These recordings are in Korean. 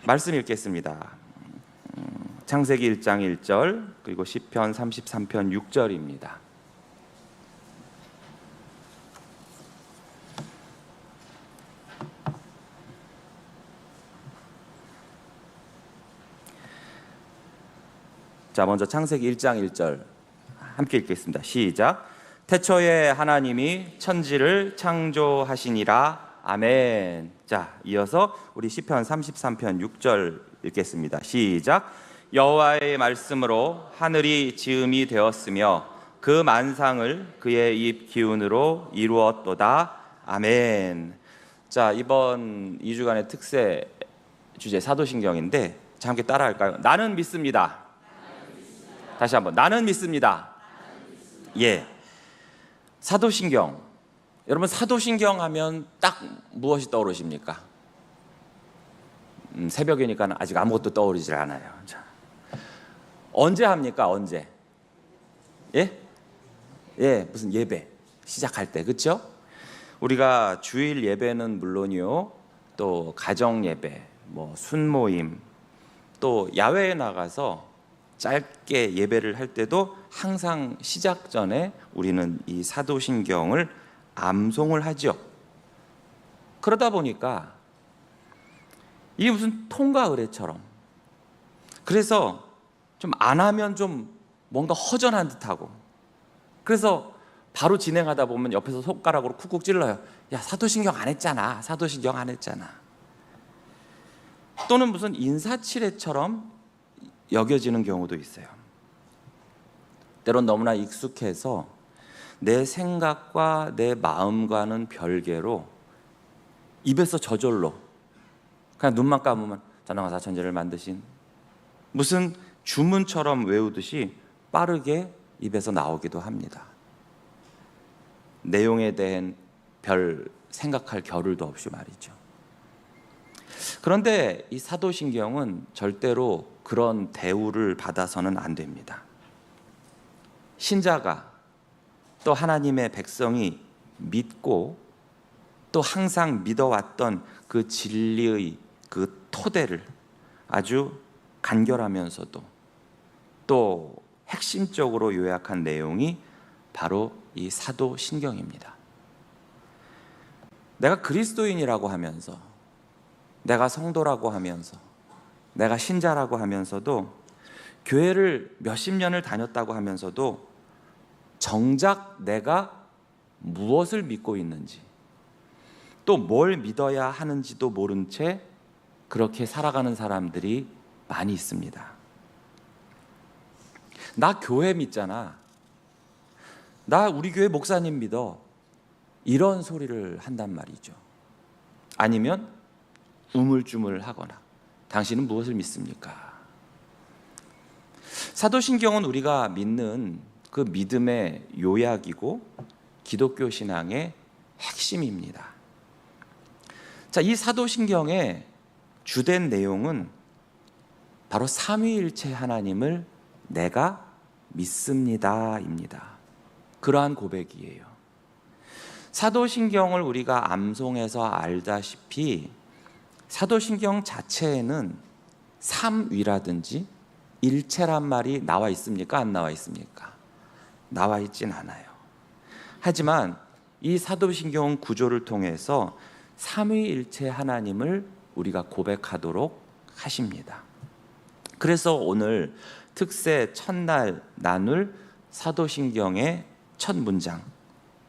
말씀 읽겠습니다. 창세기 1장 1절 그리고 시편 33편 6절입니다. 자, 먼저 창세기 1장 1절 함께 읽겠습니다. 시작. 태초에 하나님이 천지를 창조하시니라. 아멘. 자, 이어서 우리 시편 33편 6절 읽겠습니다. 시작. 여호와의 말씀으로 하늘이 지음이 되었으며 그 만상을 그의 입 기운으로 이루었도다. 아멘. 자, 이번 2주간의 특세 주제 사도신경인데 자, 함께 따라할까요? 나는 믿습니다. 다시 한번. 나는 믿습니다. 예. 사도신경. 여러분, 사도신경 하면 딱 무엇이 떠오르십니까? 새벽이니까 아직 아무것도 떠오르질 않아요. 자, 언제 합니까? 언제? 예? 예, 무슨 예배 시작할 때, 그렇죠? 우리가 주일 예배는 물론이요, 또 가정 예배, 뭐 순모임, 또 야외에 나가서 짧게 예배를 할 때도 항상 시작 전에 우리는 이 사도신경을 암송을 하죠. 그러다 보니까 이게 무슨 통과 의례처럼, 그래서 좀 안 하면 좀 뭔가 허전한 듯하고, 그래서 바로 진행하다 보면 옆에서 손가락으로 쿡쿡 찔러요. 야, 사도신경 안 했잖아. 사도신경 안 했잖아. 또는 무슨 인사치레처럼 여겨지는 경우도 있어요. 때론 너무나 익숙해서 내 생각과 내 마음과는 별개로 입에서 저절로 그냥 눈만 감으면 전능하사 천지를 만드신, 무슨 주문처럼 외우듯이 빠르게 입에서 나오기도 합니다. 내용에 대한 별 생각할 겨를도 없이 말이죠. 그런데 이 사도신경은 절대로 그런 대우를 받아서는 안 됩니다. 신자가, 또 하나님의 백성이 믿고 또 항상 믿어왔던 그 진리의 그 토대를 아주 간결하면서도 또 핵심적으로 요약한 내용이 바로 이 사도신경입니다. 내가 그리스도인이라고 하면서, 내가 성도라고 하면서, 내가 신자라고 하면서도, 교회를 몇십 년을 다녔다고 하면서도 정작 내가 무엇을 믿고 있는지, 또 뭘 믿어야 하는지도 모른 채 그렇게 살아가는 사람들이 많이 있습니다. 나 교회 믿잖아. 나 우리 교회 목사님 믿어. 이런 소리를 한단 말이죠. 아니면 우물쭈물하거나 당신은 무엇을 믿습니까? 사도신경은 우리가 믿는 그 믿음의 요약이고 기독교 신앙의 핵심입니다. 자, 이 사도신경의 주된 내용은 바로 삼위일체 하나님을 내가 믿습니다입니다. 그러한 고백이에요. 사도신경을 우리가 암송해서 알다시피 사도신경 자체에는 삼위라든지 일체란 말이 나와 있습니까? 안 나와 있습니까? 나와 있진 않아요. 하지만 이 사도신경 구조를 통해서 삼위일체 하나님을 우리가 고백하도록 하십니다. 그래서 오늘 특세 첫날 나눌 사도신경의 첫 문장,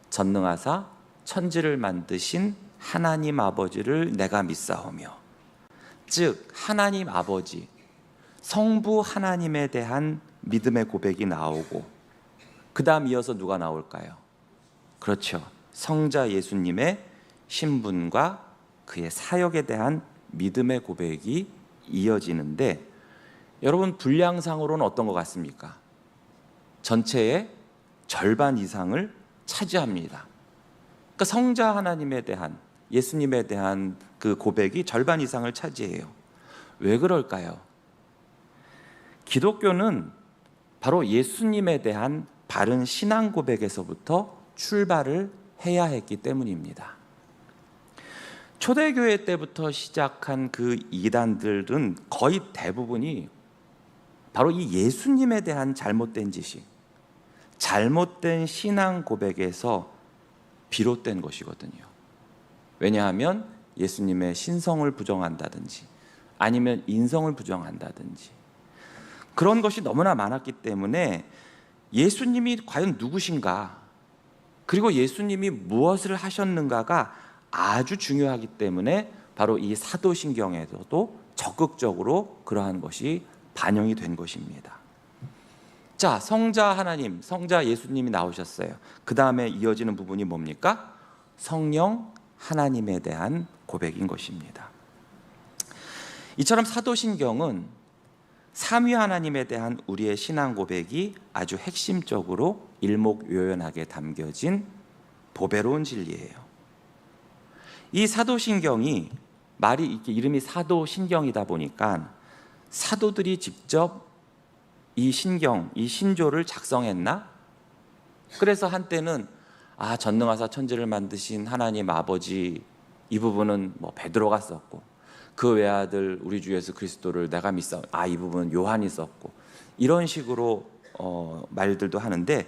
전능하사 천지를 만드신 하나님 아버지를 내가 믿사오며, 즉 하나님 아버지, 성부 하나님에 대한 믿음의 고백이 나오고, 그 다음 이어서 누가 나올까요? 그렇죠, 성자 예수님의 신분과 그의 사역에 대한 믿음의 고백이 이어지는데, 여러분 분량상으로는 어떤 것 같습니까? 전체의 절반 이상을 차지합니다. 그러니까 성자 하나님에 대한, 예수님에 대한 그 고백이 절반 이상을 차지해요. 왜 그럴까요? 기독교는 바로 예수님에 대한 바른 신앙 고백에서부터 출발을 해야 했기 때문입니다. 초대교회 때부터 시작한 그 이단들은 거의 대부분이 바로 이 예수님에 대한 잘못된 지식, 잘못된 신앙 고백에서 비롯된 것이거든요. 왜냐하면 예수님의 신성을 부정한다든지 아니면 인성을 부정한다든지 그런 것이 너무나 많았기 때문에 예수님이 과연 누구신가, 그리고 예수님이 무엇을 하셨는가가 아주 중요하기 때문에 바로 이 사도신경에서도 적극적으로 그러한 것이 반영이 된 것입니다. 자, 성자 하나님, 성자 예수님이 나오셨어요. 그 다음에 이어지는 부분이 뭡니까? 성령 하나님에 대한 고백인 것입니다. 이처럼 사도신경은 삼위 하나님에 대한 우리의 신앙 고백이 아주 핵심적으로 일목요연하게 담겨진 보배로운 진리예요. 이 사도신경이 말이 이렇게 이름이 사도신경이다 보니까 사도들이 직접 이 신경, 이 신조를 작성했나? 그래서 한때는 전능하사 천지를 만드신 하나님 아버지 이 부분은 베드로가 썼고 그 외아들 우리 주 예수 그리스도를 내가 믿사 이 부분은 요한이 썼고 이런 식으로 말들도 하는데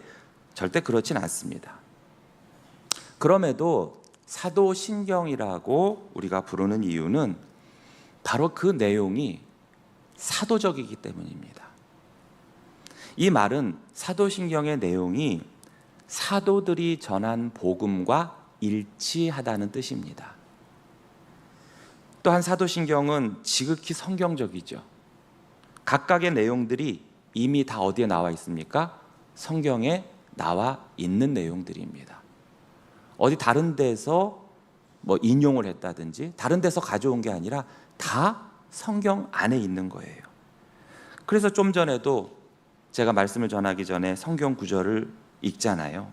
절대 그렇진 않습니다. 그럼에도 사도신경이라고 우리가 부르는 이유는 바로 그 내용이 사도적이기 때문입니다. 이 말은 사도신경의 내용이 사도들이 전한 복음과 일치하다는 뜻입니다. 또한 사도신경은 지극히 성경적이죠. 각각의 내용들이 이미 다 어디에 나와 있습니까? 성경에 나와 있는 내용들입니다. 어디 다른 데서 인용을 했다든지 다른 데서 가져온 게 아니라 다 성경 안에 있는 거예요. 그래서 좀 전에도 제가 말씀을 전하기 전에 성경 구절을 읽잖아요.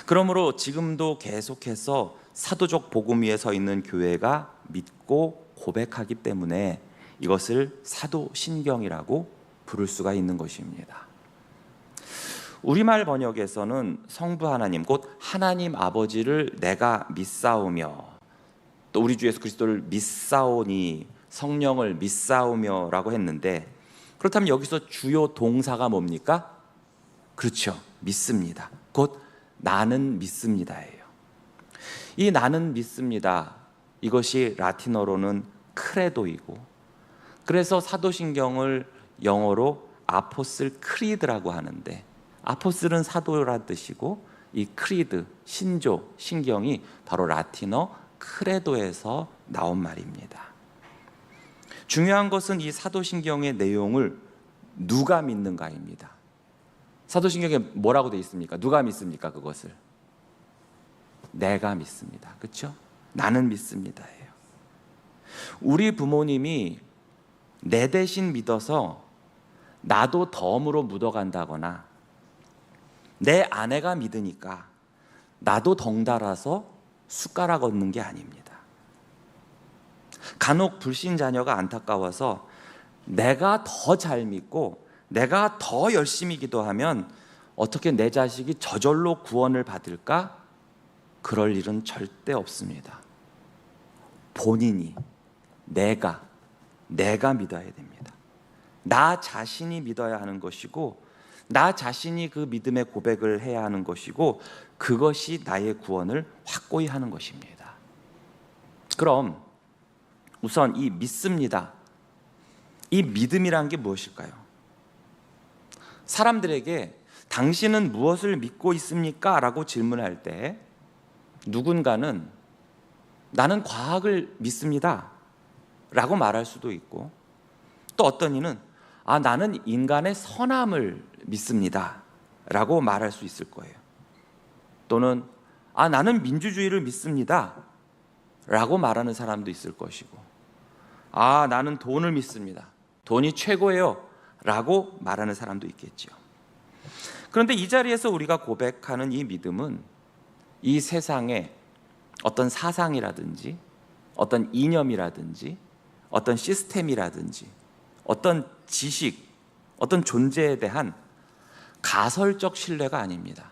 그러므로 지금도 계속해서 사도적 복음 위에 서 있는 교회가 믿고 고백하기 때문에 이것을 사도신경이라고 부를 수가 있는 것입니다. 우리말 번역에서는 성부 하나님 곧 하나님 아버지를 내가 믿사오며 또 우리 주 예수 그리스도를 믿사오니 성령을 믿사오며 라고 했는데, 그렇다면 여기서 주요 동사가 뭡니까? 그렇죠, 믿습니다. 곧 나는 믿습니다예요. 이 나는 믿습니다, 이것이 라틴어로는 크레도이고, 그래서 사도신경을 영어로 아포슬 크리드라고 하는데, 아포슬은 사도란 뜻이고 이 크리드, 신조, 신경이 바로 라틴어 크레도에서 나온 말입니다. 중요한 것은 이 사도신경의 내용을 누가 믿는가입니다. 사도신경에 뭐라고 되어 있습니까? 누가 믿습니까? 그것을 내가 믿습니다. 그렇죠? 나는 믿습니다예요. 우리 부모님이 내 대신 믿어서 나도 덤으로 묻어간다거나 내 아내가 믿으니까 나도 덩달아서 숟가락 얹는 게 아닙니다. 간혹 불신 자녀가 안타까워서 내가 더 잘 믿고 내가 더 열심히 기도하면 어떻게 내 자식이 저절로 구원을 받을까? 그럴 일은 절대 없습니다. 본인이 내가 믿어야 됩니다. 나 자신이 믿어야 하는 것이고, 나 자신이 그 믿음의 고백을 해야 하는 것이고, 그것이 나의 구원을 확고히 하는 것입니다. 그럼 우선 이 믿습니다, 이 믿음이란 게 무엇일까요? 사람들에게 당신은 무엇을 믿고 있습니까? 라고 질문할 때 누군가는 나는 과학을 믿습니다 라고 말할 수도 있고, 또 어떤 이는 나는 인간의 선함을 믿습니다 라고 말할 수 있을 거예요. 또는 나는 민주주의를 믿습니다 라고 말하는 사람도 있을 것이고, 나는 돈을 믿습니다, 돈이 최고예요 라고 말하는 사람도 있겠죠. 그런데 이 자리에서 우리가 고백하는 이 믿음은 이 세상에 어떤 사상이라든지 어떤 이념이라든지 어떤 시스템이라든지 어떤 지식, 어떤 존재에 대한 가설적 신뢰가 아닙니다.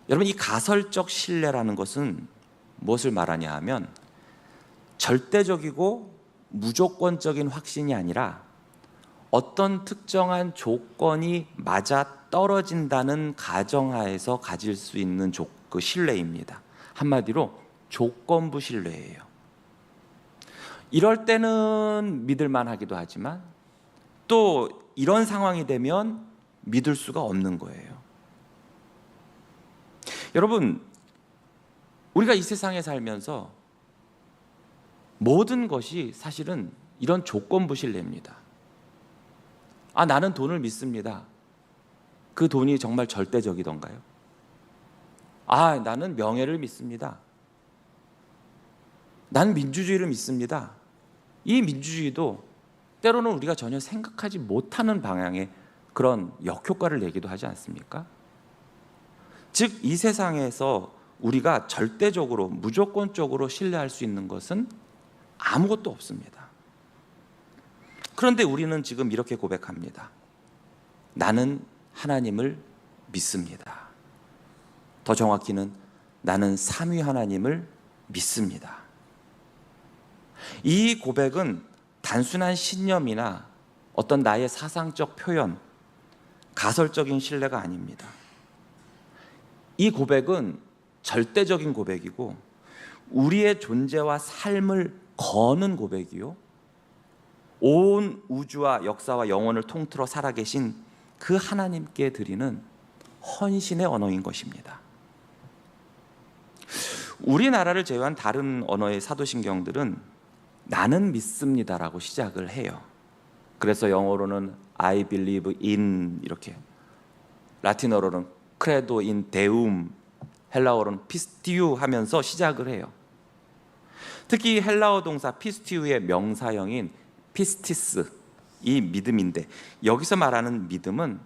여러분, 이 가설적 신뢰라는 것은 무엇을 말하냐 하면 절대적이고 무조건적인 확신이 아니라 어떤 특정한 조건이 맞아 떨어진다는 가정하에서 가질 수 있는 그 신뢰입니다. 한마디로 조건부 신뢰예요. 이럴 때는 믿을만 하기도 하지만 또 이런 상황이 되면 믿을 수가 없는 거예요. 여러분, 우리가 이 세상에 살면서 모든 것이 사실은 이런 조건부 신뢰입니다. 나는 돈을 믿습니다. 그 돈이 정말 절대적이던가요? 나는 명예를 믿습니다. 난 민주주의를 믿습니다. 이 민주주의도 때로는 우리가 전혀 생각하지 못하는 방향의 그런 역효과를 내기도 하지 않습니까? 즉, 이 세상에서 우리가 절대적으로 무조건적으로 신뢰할 수 있는 것은 아무것도 없습니다. 그런데 우리는 지금 이렇게 고백합니다. 나는 하나님을 믿습니다. 더 정확히는 나는 삼위 하나님을 믿습니다. 이 고백은 단순한 신념이나 어떤 나의 사상적 표현, 가설적인 신뢰가 아닙니다. 이 고백은 절대적인 고백이고 우리의 존재와 삶을 거는 고백이요, 온 우주와 역사와 영혼을 통틀어 살아계신 그 하나님께 드리는 헌신의 언어인 것입니다. 우리나라를 제외한 다른 언어의 사도신경들은 나는 믿습니다라고 시작을 해요. 그래서 영어로는 I believe in, 이렇게, 라틴어로는 credo in deum, 헬라어로는 pistiu 하면서 시작을 해요. 특히 헬라어 동사 피스티우의 명사형인 피스티스, 이 믿음인데 여기서 말하는 믿음은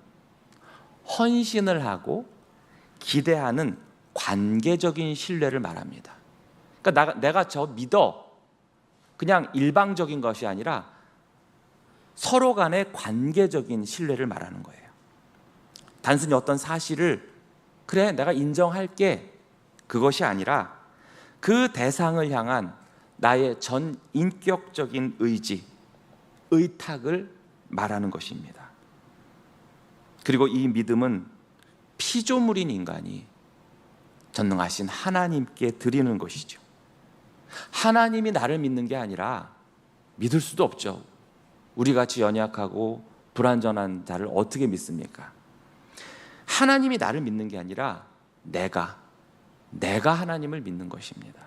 헌신을 하고 기대하는 관계적인 신뢰를 말합니다. 그러니까 내가 저 믿어, 그냥 일방적인 것이 아니라 서로 간의 관계적인 신뢰를 말하는 거예요. 단순히 어떤 사실을 그래 내가 인정할게, 그것이 아니라 그 대상을 향한 나의 전 인격적인 의지, 의탁을 말하는 것입니다. 그리고 이 믿음은 피조물인 인간이 전능하신 하나님께 드리는 것이죠. 하나님이 나를 믿는 게 아니라 믿을 수도 없죠. 우리같이 연약하고 불완전한 자를 어떻게 믿습니까? 하나님이 나를 믿는 게 아니라 내가 하나님을 믿는 것입니다.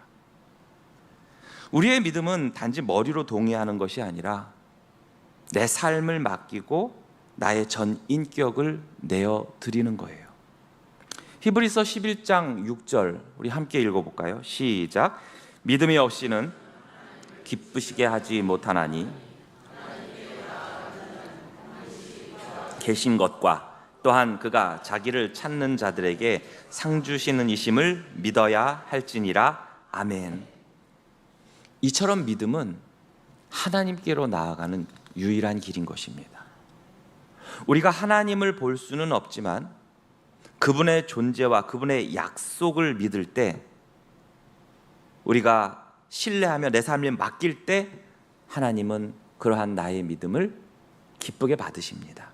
우리의 믿음은 단지 머리로 동의하는 것이 아니라 내 삶을 맡기고 나의 전 인격을 내어 드리는 거예요. 히브리서 11장 6절 우리 함께 읽어볼까요? 시작. 믿음이 없이는 기쁘시게 하지 못하나니 계신 것과 또한 그가 자기를 찾는 자들에게 상 주시는 이심을 믿어야 할지니라. 아멘. 이처럼 믿음은 하나님께로 나아가는 유일한 길인 것입니다. 우리가 하나님을 볼 수는 없지만 그분의 존재와 그분의 약속을 믿을 때, 우리가 신뢰하며 내 삶을 맡길 때 하나님은 그러한 나의 믿음을 기쁘게 받으십니다.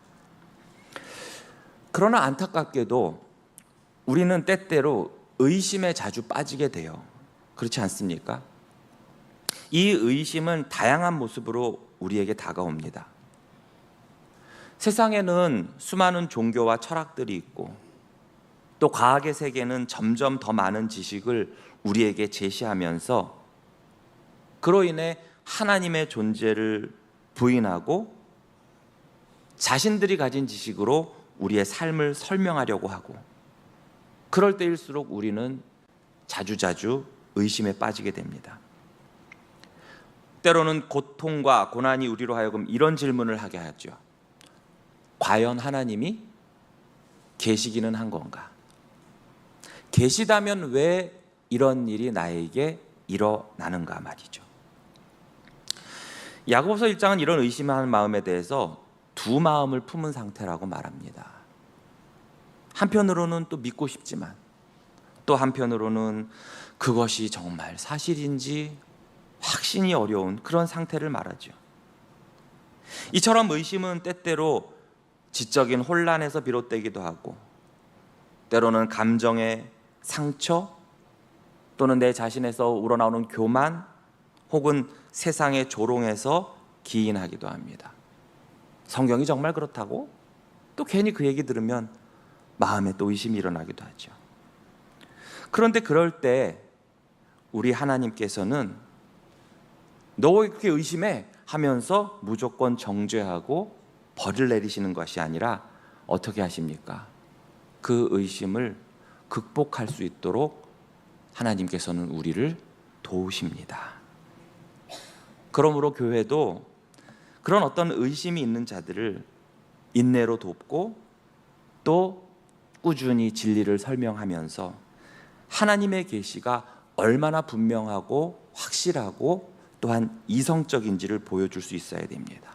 그러나 안타깝게도 우리는 때때로 의심에 자주 빠지게 돼요. 그렇지 않습니까? 이 의심은 다양한 모습으로 우리에게 다가옵니다. 세상에는 수많은 종교와 철학들이 있고 또 과학의 세계는 점점 더 많은 지식을 우리에게 제시하면서 그로 인해 하나님의 존재를 부인하고 자신들이 가진 지식으로 우리의 삶을 설명하려고 하고, 그럴 때일수록 우리는 자주자주 의심에 빠지게 됩니다. 때로는 고통과 고난이 우리로 하여금 이런 질문을 하게 하죠. 과연 하나님이 계시기는 한 건가? 계시다면 왜 이런 일이 나에게 일어나는가 말이죠. 야고보서 1장은 이런 의심하는 마음에 대해서 두 마음을 품은 상태라고 말합니다. 한편으로는 또 믿고 싶지만 또 한편으로는 그것이 정말 사실인지 확신이 어려운 그런 상태를 말하죠. 이처럼 의심은 때때로 지적인 혼란에서 비롯되기도 하고, 때로는 감정의 상처 또는 내 자신에서 우러나오는 교만 혹은 세상의 조롱에서 기인하기도 합니다. 성경이 정말 그렇다고? 또 괜히 그 얘기 들으면 마음에 또 의심이 일어나기도 하죠. 그런데 그럴 때 우리 하나님께서는 너 왜 그렇게 의심해? 하면서 무조건 정죄하고 벌을 내리시는 것이 아니라 어떻게 하십니까? 그 의심을 극복할 수 있도록 하나님께서는 우리를 도우십니다. 그러므로 교회도 그런 어떤 의심이 있는 자들을 인내로 돕고 또 꾸준히 진리를 설명하면서 하나님의 계시가 얼마나 분명하고 확실하고 또한 이성적인지를 보여줄 수 있어야 됩니다.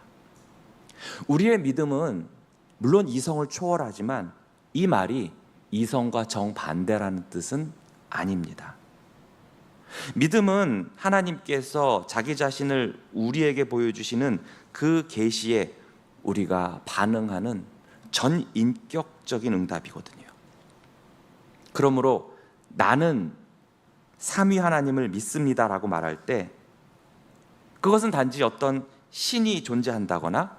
우리의 믿음은 물론 이성을 초월하지만 이 말이 이성과 정반대라는 뜻은 아닙니다. 믿음은 하나님께서 자기 자신을 우리에게 보여주시는 그 계시에 우리가 반응하는 전인격적인 응답이거든요. 그러므로 나는 삼위 하나님을 믿습니다라고 말할 때 그것은 단지 어떤 신이 존재한다거나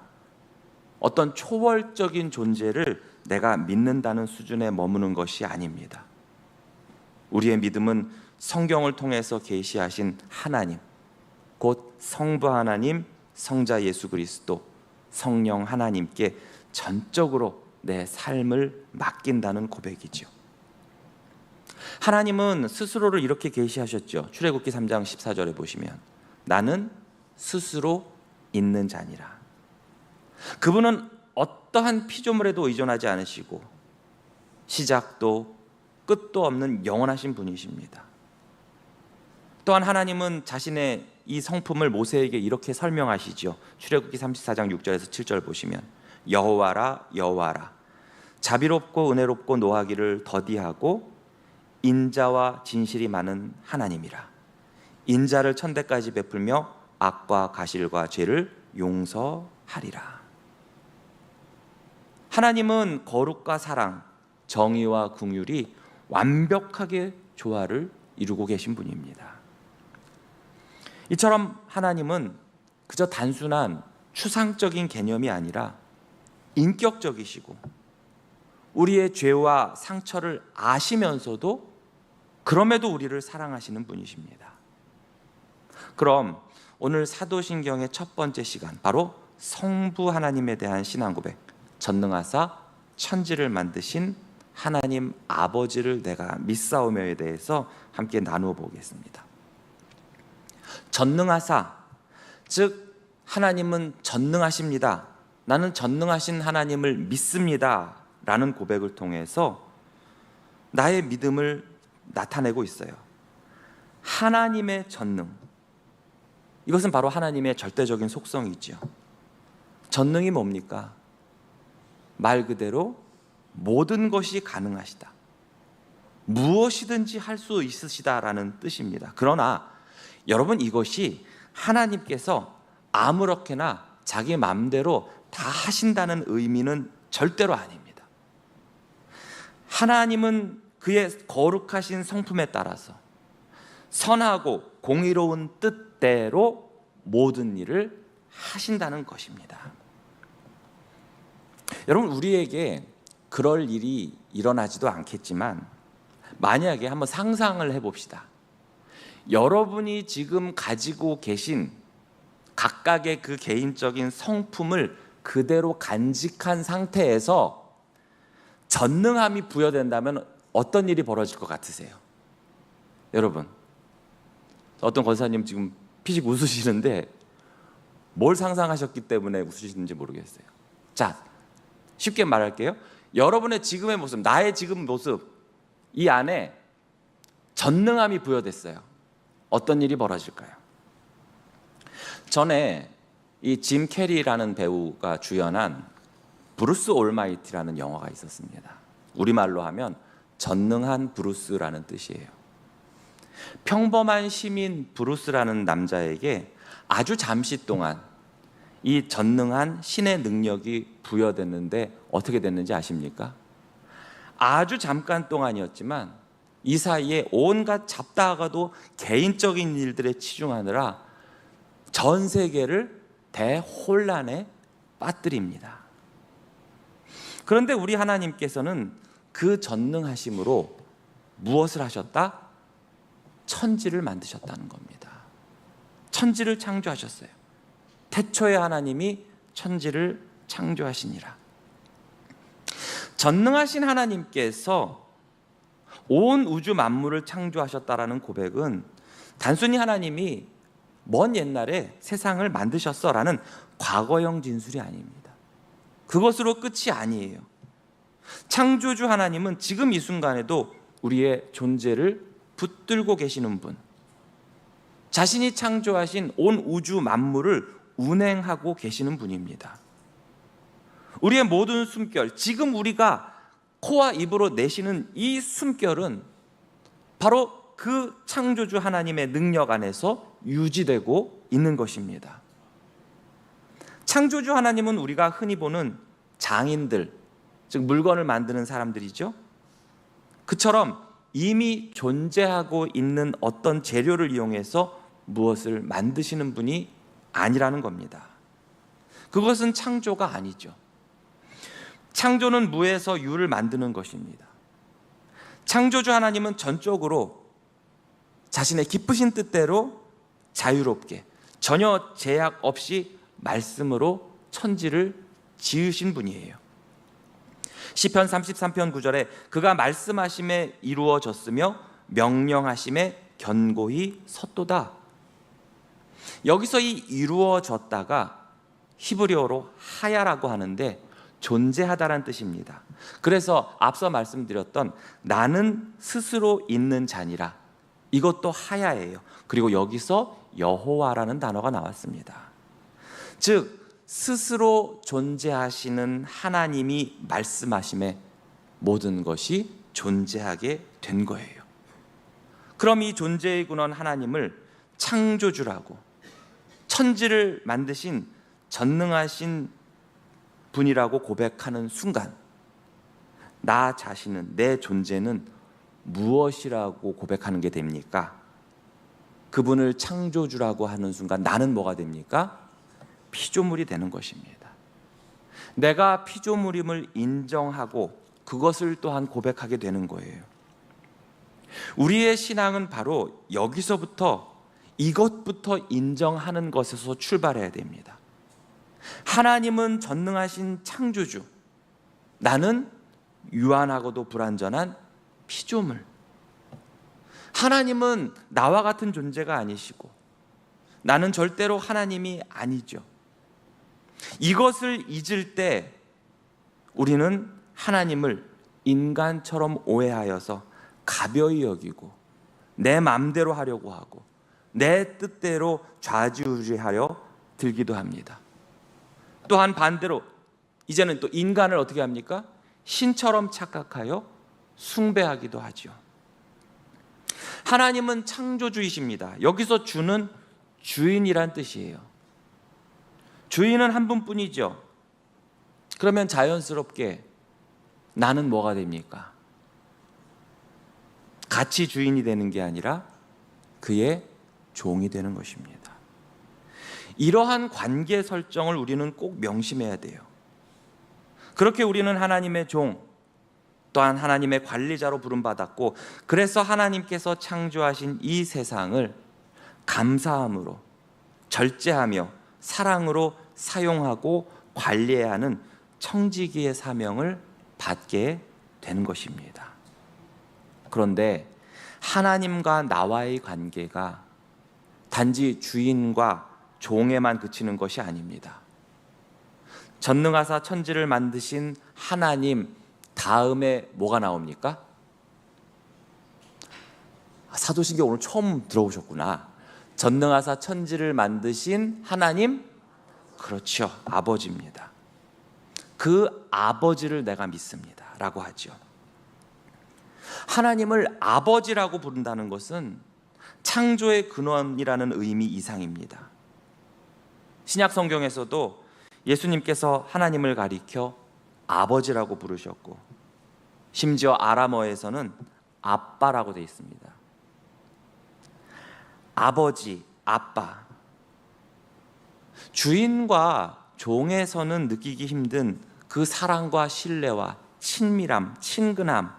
어떤 초월적인 존재를 내가 믿는다는 수준에 머무는 것이 아닙니다. 우리의 믿음은 성경을 통해서 계시하신 하나님, 곧 성부 하나님, 성자 예수 그리스도, 성령 하나님께 전적으로 내 삶을 맡긴다는 고백이죠. 하나님은 스스로를 이렇게 계시하셨죠. 출애굽기 3장 14절에 보시면 나는 스스로 있는 자니라. 그분은 어떠한 피조물에도 의존하지 않으시고 시작도 끝도 없는 영원하신 분이십니다. 또한 하나님은 자신의 이 성품을 모세에게 이렇게 설명하시죠. 출애굽기 34장 6절에서 7절 보시면 여호와라 여호와라 자비롭고 은혜롭고 노하기를 더디하고 인자와 진실이 많은 하나님이라. 인자를 천대까지 베풀며 악과 가실과 죄를 용서하리라. 하나님은 거룩과 사랑, 정의와 긍휼이 완벽하게 조화를 이루고 계신 분입니다. 이처럼 하나님은 그저 단순한 추상적인 개념이 아니라 인격적이시고 우리의 죄와 상처를 아시면서도 그럼에도 우리를 사랑하시는 분이십니다. 그럼 오늘 사도신경의 첫 번째 시간, 바로 성부 하나님에 대한 신앙 고백, 전능하사 천지를 만드신 하나님 아버지를 내가 믿사오며에 대해서 함께 나누어 보겠습니다. 전능하사, 즉 하나님은 전능하십니다. 나는 전능하신 하나님을 믿습니다 라는 고백을 통해서 나의 믿음을 나타내고 있어요. 하나님의 전능, 이것은 바로 하나님의 절대적인 속성이죠. 전능이 뭡니까? 말 그대로 모든 것이 가능하시다, 무엇이든지 할 수 있으시다라는 뜻입니다. 그러나 여러분, 이것이 하나님께서 아무렇게나 자기 마음대로 다 하신다는 의미는 절대로 아닙니다. 하나님은 그의 거룩하신 성품에 따라서 선하고 공의로운 뜻대로 모든 일을 하신다는 것입니다. 여러분, 우리에게 그럴 일이 일어나지도 않겠지만 만약에 한번 상상을 해봅시다. 여러분이 지금 가지고 계신 각각의 그 개인적인 성품을 그대로 간직한 상태에서 전능함이 부여된다면 어떤 일이 벌어질 것 같으세요? 여러분, 어떤 권사님 지금 피식 웃으시는데 뭘 상상하셨기 때문에 웃으시는지 모르겠어요. 자, 쉽게 말할게요. 여러분의 지금의 모습, 나의 지금 모습, 이 안에 전능함이 부여됐어요. 어떤 일이 벌어질까요? 전에 이 짐 캐리라는 배우가 주연한 브루스 올마이티라는 영화가 있었습니다. 우리말로 하면 전능한 브루스라는 뜻이에요. 평범한 시민 브루스라는 남자에게 아주 잠시 동안 이 전능한 신의 능력이 부여됐는데 어떻게 됐는지 아십니까? 아주 잠깐 동안이었지만 이 사이에 온갖 잡다하고도 개인적인 일들에 치중하느라 전 세계를 대혼란에 빠뜨립니다. 그런데 우리 하나님께서는 그 전능하심으로 무엇을 하셨다? 천지를 만드셨다는 겁니다. 천지를 창조하셨어요. 태초에 하나님이 천지를 창조하시니라. 전능하신 하나님께서 온 우주 만물을 창조하셨다라는 고백은 단순히 하나님이 먼 옛날에 세상을 만드셨어라는 과거형 진술이 아닙니다. 그것으로 끝이 아니에요. 창조주 하나님은 지금 이 순간에도 우리의 존재를 붙들고 계시는 분, 자신이 창조하신 온 우주 만물을 운행하고 계시는 분입니다. 우리의 모든 숨결, 지금 우리가 코와 입으로 내쉬는 이 숨결은 바로 그 창조주 하나님의 능력 안에서 유지되고 있는 것입니다. 창조주 하나님은 우리가 흔히 보는 장인들, 즉 물건을 만드는 사람들이죠. 그처럼 이미 존재하고 있는 어떤 재료를 이용해서 무엇을 만드시는 분이 아니라는 겁니다. 그것은 창조가 아니죠. 창조는 무에서 유를 만드는 것입니다. 창조주 하나님은 전적으로 자신의 기쁘신 뜻대로 자유롭게 전혀 제약 없이 말씀으로 천지를 지으신 분이에요. 시편 33편 9절에 그가 말씀하심에 이루어졌으며 명령하심에 견고히 섰도다. 여기서 이 이루어졌다가 히브리어로 하야라고 하는데 존재하다라는 뜻입니다. 그래서 앞서 말씀드렸던 나는 스스로 있는 자니라, 이것도 하야예요. 그리고 여기서 여호와라는 단어가 나왔습니다. 즉 스스로 존재하시는 하나님이 말씀하심에 모든 것이 존재하게 된 거예요. 그럼 이 존재의 근원 하나님을 창조주라고, 천지를 만드신 전능하신 분이라고 고백하는 순간 나 자신은, 내 존재는 무엇이라고 고백하는 게 됩니까? 그분을 창조주라고 하는 순간 나는 뭐가 됩니까? 피조물이 되는 것입니다. 내가 피조물임을 인정하고 그것을 또한 고백하게 되는 거예요. 우리의 신앙은 바로 여기서부터, 이것부터 인정하는 것에서 출발해야 됩니다. 하나님은 전능하신 창조주, 나는 유한하고도 불완전한 피조물. 하나님은 나와 같은 존재가 아니시고 나는 절대로 하나님이 아니죠. 이것을 잊을 때 우리는 하나님을 인간처럼 오해하여서 가벼이 여기고 내 마음대로 하려고 하고 내 뜻대로 좌지우지하려 들기도 합니다. 또한 반대로 이제는 또 인간을 어떻게 합니까? 신처럼 착각하여 숭배하기도 하죠. 하나님은 창조주이십니다. 여기서 주는 주인이란 뜻이에요. 주인은 한 분뿐이죠. 그러면 자연스럽게 나는 뭐가 됩니까? 같이 주인이 되는 게 아니라 그의 종이 되는 것입니다. 이러한 관계 설정을 우리는 꼭 명심해야 돼요. 그렇게 우리는 하나님의 종, 또한 하나님의 관리자로 부름받았고, 그래서 하나님께서 창조하신 이 세상을 감사함으로, 절제하며 사랑으로 사용하고 관리해야 하는 청지기의 사명을 받게 되는 것입니다. 그런데 하나님과 나와의 관계가 단지 주인과 종에만 그치는 것이 아닙니다. 전능하사 천지를 만드신 하나님 다음에 뭐가 나옵니까? 사도신경 오늘 처음 들어오셨구나. 전능하사 천지를 만드신 하나님, 그렇죠, 아버지입니다. 그 아버지를 내가 믿습니다 라고 하죠. 하나님을 아버지라고 부른다는 것은 창조의 근원이라는 의미 이상입니다. 신약 성경에서도 예수님께서 하나님을 가리켜 아버지라고 부르셨고, 심지어 아람어에서는 아빠라고 되어 있습니다. 아버지, 아빠. 주인과 종에서는 느끼기 힘든 그 사랑과 신뢰와 친밀함, 친근함,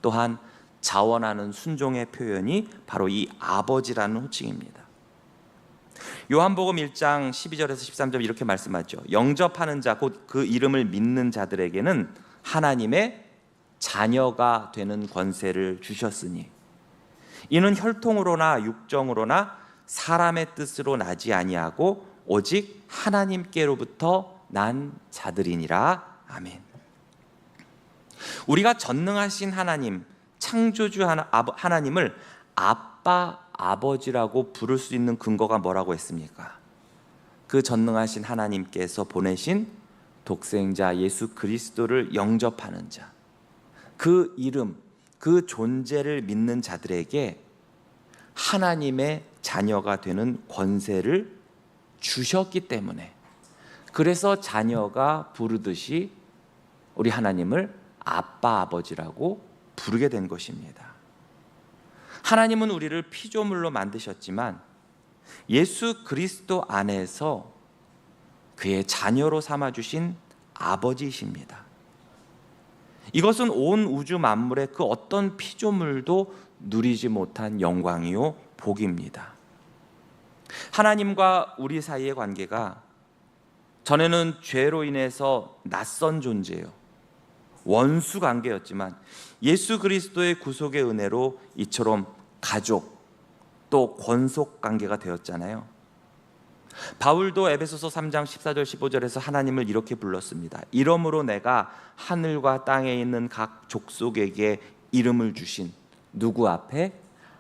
또한 자원하는 순종의 표현이 바로 이 아버지라는 호칭입니다. 요한복음 1장 12절에서 13절 이렇게 말씀하죠. 영접하는 자, 곧 그 이름을 믿는 자들에게는 하나님의 자녀가 되는 권세를 주셨으니 이는 혈통으로나 육정으로나 사람의 뜻으로 나지 아니하고 오직 하나님께로부터 난 자들이니라. 아멘. 우리가 전능하신 하나님, 창조주 하나님을 아빠, 아버지라고 부를 수 있는 근거가 뭐라고 했습니까? 그 전능하신 하나님께서 보내신 독생자 예수 그리스도를 영접하는 자, 그 이름, 그 존재를 믿는 자들에게 하나님의 자녀가 되는 권세를 주셨기 때문에, 그래서 자녀가 부르듯이 우리 하나님을 아빠, 아버지라고 부르게 된 것입니다. 하나님은 우리를 피조물로 만드셨지만 예수 그리스도 안에서 그의 자녀로 삼아주신 아버지이십니다. 이것은 온 우주 만물의 그 어떤 피조물도 누리지 못한 영광이요 복입니다. 하나님과 우리 사이의 관계가 전에는 죄로 인해서 낯선 존재요, 원수 관계였지만 예수 그리스도의 구속의 은혜로 이처럼 가족 또 권속 관계가 되었잖아요. 바울도 에베소서 3장 14절 15절에서 하나님을 이렇게 불렀습니다. 이러므로 내가 하늘과 땅에 있는 각 족속에게 이름을 주신 누구 앞에?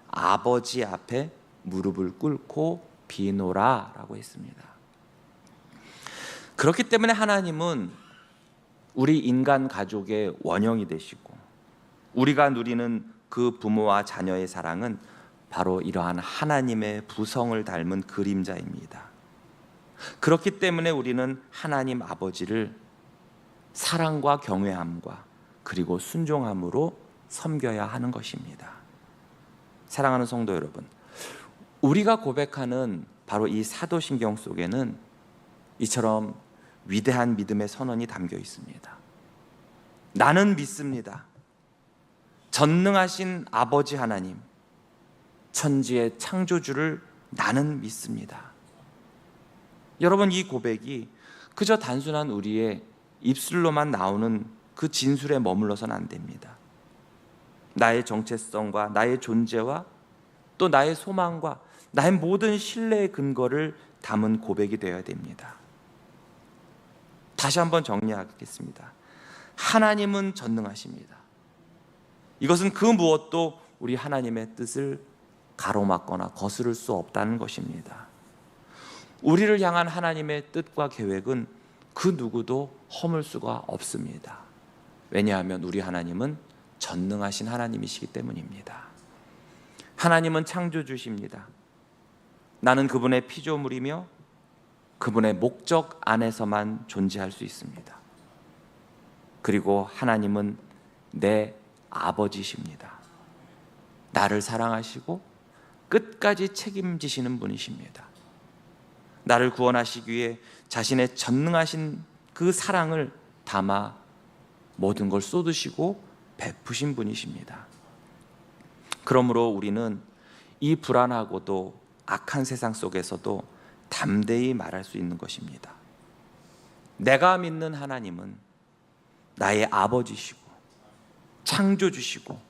아버지 앞에 무릎을 꿇고 비노라 라고 했습니다. 그렇기 때문에 하나님은 우리 인간 가족의 원형이 되시고, 우리가 누리는 그 부모와 자녀의 사랑은 바로 이러한 하나님의 부성을 닮은 그림자입니다. 그렇기 때문에 우리는 하나님 아버지를 사랑과 경외함과 그리고 순종함으로 섬겨야 하는 것입니다. 사랑하는 성도 여러분, 우리가 고백하는 바로 이 사도신경 속에는 이처럼 위대한 믿음의 선언이 담겨 있습니다. 나는 믿습니다. 전능하신 아버지 하나님, 천지의 창조주를 나는 믿습니다. 여러분, 이 고백이 그저 단순한 우리의 입술로만 나오는 그 진술에 머물러서는 안 됩니다. 나의 정체성과 나의 존재와 또 나의 소망과 나의 모든 신뢰의 근거를 담은 고백이 되어야 됩니다. 다시 한번 정리하겠습니다. 하나님은 전능하십니다. 이것은 그 무엇도 우리 하나님의 뜻을 가로막거나 거스를 수 없다는 것입니다. 우리를 향한 하나님의 뜻과 계획은 그 누구도 허물 수가 없습니다. 왜냐하면 우리 하나님은 전능하신 하나님이시기 때문입니다. 하나님은 창조주십니다. 나는 그분의 피조물이며 그분의 목적 안에서만 존재할 수 있습니다. 그리고 하나님은 내 아버지십니다. 나를 사랑하시고 끝까지 책임지시는 분이십니다. 나를 구원하시기 위해 자신의 전능하신 그 사랑을 담아 모든 걸 쏟으시고 베푸신 분이십니다. 그러므로 우리는 이 불안하고도 악한 세상 속에서도 담대히 말할 수 있는 것입니다. 내가 믿는 하나님은 나의 아버지시고 창조주시고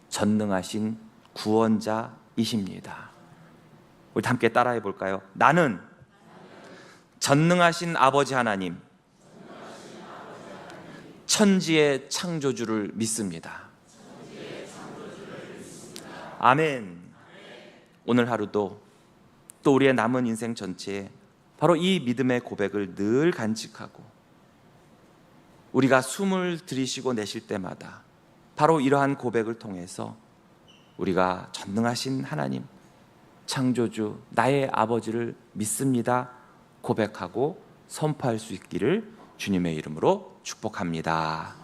전능하신 구원자이십니다. 우리 함께 따라해 볼까요? 나는 전능하신 아버지 하나님, 천지의 창조주를 믿습니다. 아멘. 오늘 하루도 또 우리의 남은 인생 전체에 바로 이 믿음의 고백을 늘 간직하고, 우리가 숨을 들이쉬고 내쉴 때마다 바로 이러한 고백을 통해서 우리가 전능하신 하나님, 창조주, 나의 아버지를 믿습니다 고백하고 선포할 수 있기를 주님의 이름으로 축복합니다.